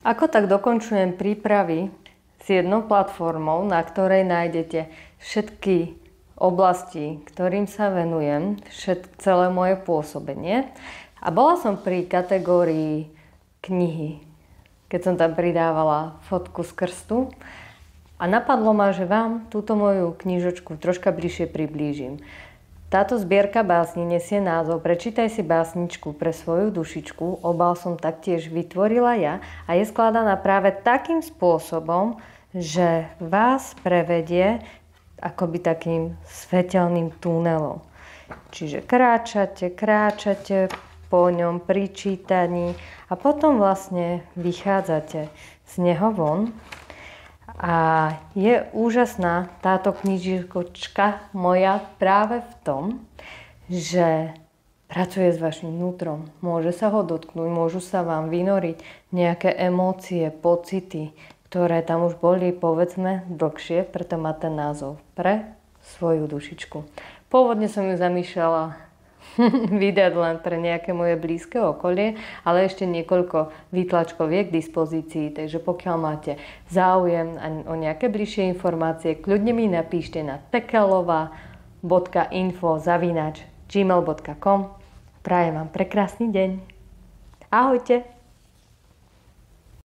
Ako tak dokončujem prípravy s jednou platformou, na ktorej nájdete všetky oblasti, ktorým sa venujem, celé moje pôsobenie. A bola som pri kategórii knihy, keď som tam pridávala fotku z krstu. A napadlo ma, že vám túto moju knižočku troška bližšie priblížim. Táto zbierka básni nesie názov Prečítaj si básničku pre svoju dušičku. Obal som taktiež vytvorila ja a je skladaná práve takým spôsobom, že vás prevedie akoby takým svetelným tunelom. Čiže kráčate po ňom pri čítaní a potom vlastne vychádzate z neho von. A je úžasná táto knižočka moja práve v tom, že pracuje s vašim vnútrom. Môže sa ho dotknúť, môžu sa vám vynoriť nejaké emócie, pocity, ktoré tam už boli, povedzme, dlhšie, preto má ten názov Pre svoju dušičku. Pôvodne som ju zamýšľala vydať len pre nejaké moje blízke okolie, ale ešte niekoľko výtlačkov je k dispozícii, takže pokiaľ máte záujem o nejaké bližšie informácie, kľudne mi napíšte na tekelova.info@gmail.com. Prajem vám prekrásny deň. Ahojte!